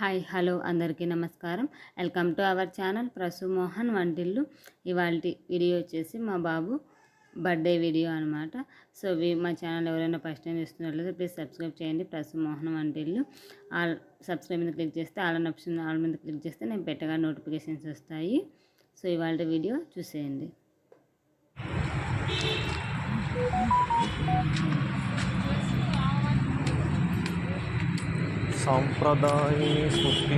Hi hello అందరికీ నమస్కారం. Welcome to our channel Prasu Mohan వంటిల్లు. ఇవాల్టి వీడియో వచ్చేసి మా బాబు బర్త్డే వీడియో అనమాట. సో మా ఛానల్ ఎవరైనా ఫస్ట్ టైం చూస్తున్నట్లయితే ప్లీజ్ సబ్స్క్రైబ్ చేయండి. ప్రసు మోహన్ వంటిల్లు. ఆల్ సబ్స్క్రైబ్ మీద క్లిక్ చేస్తే ఆల్ ఆప్షన్ ఆల్ మీద క్లిక్ చేస్తే నేను పెట్టగా నోటిఫికేషన్స్ వస్తాయి. సో ఇవాళ వీడియో చూసేయండి. సాంప్రదాయ స్మృతి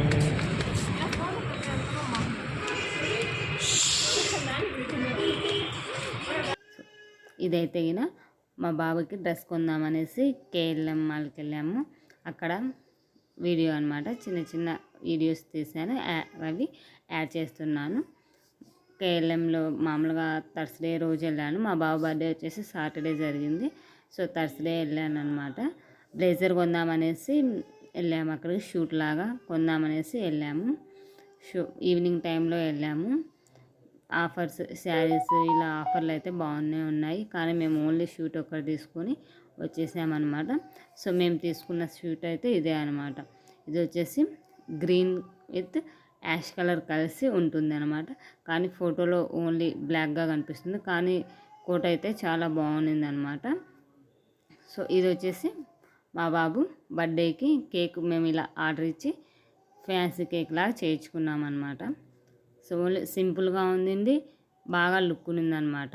ఇదైతే గిన మా బాబుకి డ్రెస్ కొందామనేసి కేఎల్ఎం మాల్కి వెళ్ళాము. అక్కడ వీడియో అనమాట, చిన్న చిన్న వీడియోస్ తీసాను, అవి యాడ్ చేస్తున్నాను. కేఎల్ఎంలో మామూలుగా థర్స్డే రోజు వెళ్ళాను. మా బాబు బర్త్డే వచ్చేసి సాటర్డే జరిగింది. సో థర్స్డే వెళ్ళాను అనమాట. బ్లేజర్ కొందామనేసి వెళ్ళాము, అక్కడికి షూట్ లాగా కొందామనేసి వెళ్ళాము. ఈవినింగ్ టైంలో వెళ్ళాము. ఆఫర్స్ శారీస్ ఇలా ఆఫర్లు అయితే బాగానే ఉన్నాయి, కానీ మేము ఓన్లీ షూట్ ఒకటి తీసుకొని వచ్చేసామన్నమాట. సో మేము తీసుకున్న షూట్ అయితే ఇదే అనమాట. ఇది వచ్చేసి గ్రీన్ విత్ యాష్ కలర్ కలిసి ఉంటుంది అనమాట. కానీ ఫోటోలో ఓన్లీ బ్లాక్గా కనిపిస్తుంది, కానీ కోట్ అయితే చాలా బాగుంది అనమాట. సో ఇది వచ్చేసి మా బాబు బర్త్డేకి కేక్ మేము ఇలా ఆర్డర్ ఇచ్చి ఫ్యాన్సీ కేక్ లాగా చేయించుకున్నాం అనమాట. సో ఓన్లీ సింపుల్గా ఉంది, బాగా లుక్ ఉందన్నమాట.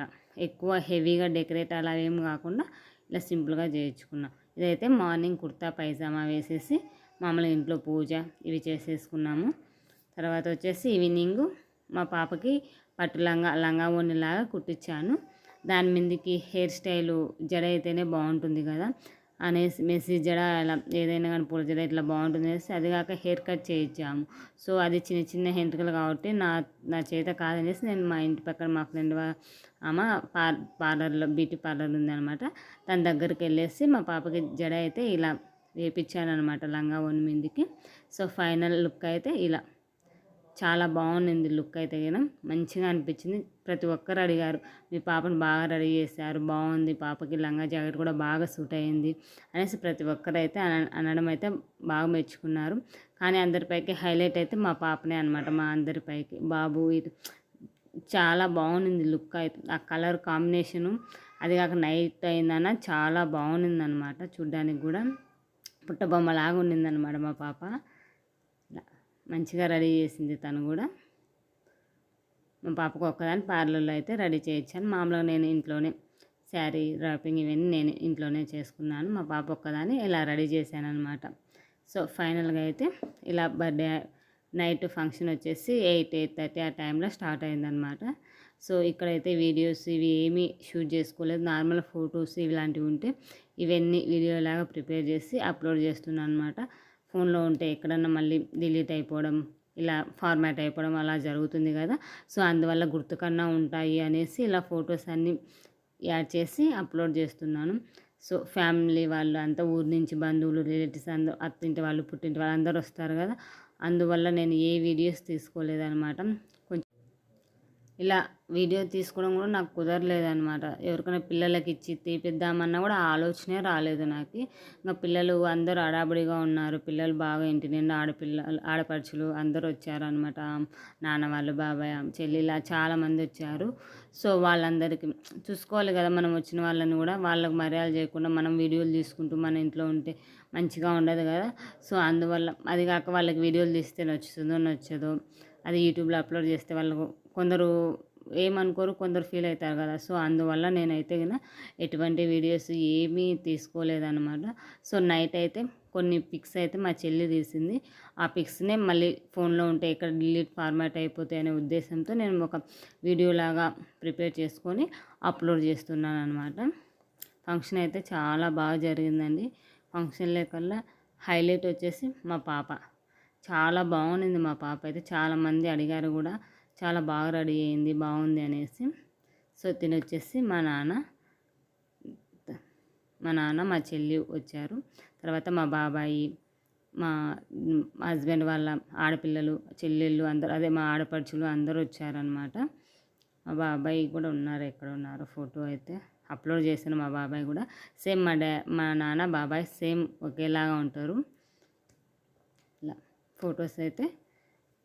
ఎక్కువ హెవీగా డెకరేట్ అలా ఏం కాకుండా ఇలా సింపుల్గా చేయించుకున్నాం. ఇదైతే మార్నింగ్ కుర్తా పైజామా వేసేసి మామూలుగా ఇంట్లో పూజ ఇవి చేసేసుకున్నాము. తర్వాత వచ్చేసి ఈవినింగ్ మా పాపకి పట్టు లంగా ఓణిలాగా కుట్టించాను. దాని మీదకి హెయిర్ స్టైలు జడ అయితేనే బాగుంటుంది కదా అనేసి మెసేజ్ జడ అలా ఏదైనా కానీ పూల జడ ఇట్లా బాగుంటుంది అనేసి, అది కాక హెయిర్ కట్ చేయించాము. సో అది చిన్న చిన్న హెంట్రుకలు కాబట్టి నా చేత కాదనేసి నేను మా ఇంటి పక్కన మా ఫ్రెండ్ ఆమె పార్లర్లో బ్యూటీ పార్లర్ ఉందనమాట, తన దగ్గరికి వెళ్ళేసి మా పాపకి జడ అయితే ఇలా వేపించాను అనమాట లంగా ఓని మీదకి. సో ఫైనల్ లుక్ అయితే ఇలా చాలా బాగుంది. లుక్ అయితే కానీ మంచిగా అనిపించింది. ప్రతి ఒక్కరు అడిగారు, మీ పాపను బాగా రెడీ చేశారు, బాగుంది, పాపకి లంగా జాకెట్ కూడా బాగా సూట్ అయ్యింది అనేసి ప్రతి ఒక్కరు అయితే అనడం అయితే బాగా మెచ్చుకున్నారు. కానీ అందరిపైకి హైలైట్ అయితే మా పాపనే అనమాట. మా అందరిపైకి బాబు ఇది చాలా బాగుంది లుక్ అయితే. ఆ కలర్ కాంబినేషను అది కాక నైట్ అయిందన్న చాలా బాగుంది అనమాట. చూడ్డానికి కూడా పుట్టబొమ్మలాగా ఉండిందనమాట మా పాప. మంచిగా రెడీ చేసింది తను కూడా. మా పాపకు ఒక్కదాని పార్లర్లో అయితే రెడీ చేయించాను. మామూలుగా నేను ఇంట్లోనే శారీ డ్రాపింగ్ ఇవన్నీ నేను ఇంట్లోనే చేసుకున్నాను. మా పాప ఒక్కదాన్ని ఇలా రెడీ చేశాను అనమాట. సో ఫైనల్గా అయితే ఇలా బర్త్డే నైట్ ఫంక్షన్ వచ్చేసి 8:30 ఆ టైంలో స్టార్ట్ అయిందనమాట. సో ఇక్కడైతే వీడియోస్ ఇవి ఏమీ షూట్ చేసుకోలేదు, నార్మల్ ఫొటోస్ ఇలాంటివి ఉంటే ఇవన్నీ వీడియోలాగా ప్రిపేర్ చేసి అప్లోడ్ చేస్తున్నాను అనమాట. ఫోన్లో ఉంటే ఎక్కడన్నా మళ్ళీ డిలీట్ అయిపోవడం, ఇలా ఫార్మాట్ అయిపోవడం అలా జరుగుతుంది కదా. సో అందువల్ల గుర్తుకన్నా ఉంటాయి అనేసి ఇలా ఫొటోస్ అన్నీ యాడ్ చేసి అప్లోడ్ చేస్తున్నాను. సో ఫ్యామిలీ వాళ్ళు అంతా ఊరి నుంచి బంధువులు రిలేటివ్స్ అందరూ అత్తింటి వాళ్ళు పుట్టింటి వాళ్ళు అందరూ వస్తారు కదా, అందువల్ల నేను ఏ వీడియోస్ తీసుకోలేదన్నమాట. ఇలా వీడియో తీసుకోవడం కూడా నాకు కుదరలేదనమాట. ఎవరికైనా పిల్లలకి ఇచ్చి తీపిద్దామన్నా కూడా ఆలోచనే రాలేదు నాకు. ఇంకా పిల్లలు అందరూ హడాబడిగా ఉన్నారు, పిల్లలు బాగా ఇంటి నిండా ఆడపడుచులు అందరూ వచ్చారనమాట. నాన్న వాళ్ళు, బాబాయ్, చెల్లి ఇలా చాలామంది వచ్చారు. సో వాళ్ళందరికీ చూసుకోవాలి కదా, మనం వచ్చిన వాళ్ళని కూడా వాళ్ళకి మర్యాద చేయకుండా మనం వీడియోలు తీసుకుంటూ మన ఇంట్లో ఉంటే మంచిగా ఉండదు కదా. సో అందువల్ల అది కాక వాళ్ళకి వీడియోలు తీస్తే నచ్చదో అది యూట్యూబ్లో అప్లోడ్ చేస్తే వాళ్ళకు కొందరు ఏమనుకోరు, కొందరు ఫీల్ అవుతారు కదా. సో అందువల్ల నేనైతే కన్నా ఎటువంటి వీడియోస్ ఏమీ తీసుకోలేదన్నమాట. సో నైట్ అయితే కొన్ని పిక్స్ అయితే మా చెల్లి తీసింది. ఆ పిక్స్నే మళ్ళీ ఫోన్లో ఉంటే ఎక్కడ డిలీట్ ఫార్మాట్ అయిపోతాయి అనే ఉద్దేశంతో నేను ఒక వీడియోలాగా ప్రిపేర్ చేసుకొని అప్లోడ్ చేస్తున్నాను అనమాట. ఫంక్షన్ అయితే చాలా బాగా జరిగిందండి. ఫంక్షన్ లేకల్లా హైలైట్ వచ్చేసి మా పాప చాలా బాగుంది. మా పాప అయితే చాలామంది అడిగారు కూడా, చాలా బాగా రెడీ అయింది, బాగుంది అనేసి. సో తినొచ్చేసి మా నాన్న మా చెల్లి వచ్చారు. తర్వాత మా బాబాయి, మా హస్బెండ్ వాళ్ళ ఆడపిల్లలు, చెల్లెళ్ళు అందరూ, అదే మా ఆడపడుచులు అందరూ వచ్చారనమాట. మా బాబాయ్ కూడా ఉన్నారు, ఎక్కడ ఉన్నారో ఫోటో అయితే అప్లోడ్ చేశాను. మా బాబాయ్ కూడా సేమ్ మా నాన్న బాబాయ్ సేమ్ ఒకేలాగా ఉంటారు. ఇలా ఫొటోస్ అయితే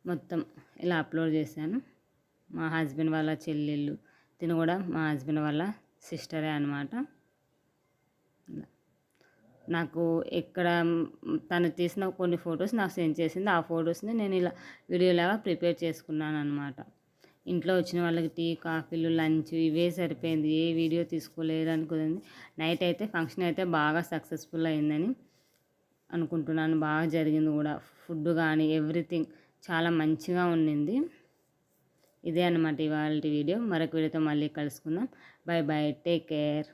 మొత్తం ఇలా అప్లోడ్ చేశాను. మా హస్బెండ్ వాళ్ళ చెల్లెళ్ళు, తిను కూడా మా హస్బెండ్ వాళ్ళ సిస్టరే అనమాట. నాకు ఎక్కడ తను తీసిన కొన్ని ఫొటోస్ నాకు సెండ్ చేసింది. ఆ ఫొటోస్ని నేను ఇలా వీడియోలాగా ప్రిపేర్ చేసుకున్నాను అనమాట. ఇంట్లో వచ్చిన వాళ్ళకి టీ, కాఫీలు, లంచ్ ఇవే సరిపోయింది. ఏ వీడియో తీసుకోలేదు అనుకుంది. నైట్ అయితే ఫంక్షన్ అయితే బాగా సక్సెస్ఫుల్ అయిందని అనుకుంటున్నాను. బాగా జరిగింది కూడా. ఫుడ్ కానీ ఎవ్రీథింగ్ చాలా మంచిగా ఉండింది. ఇదే అనమాట ఇవాళ వీడియో. మరొక వీడియోతో మళ్ళీ కలుసుకుందాం. By by, take care.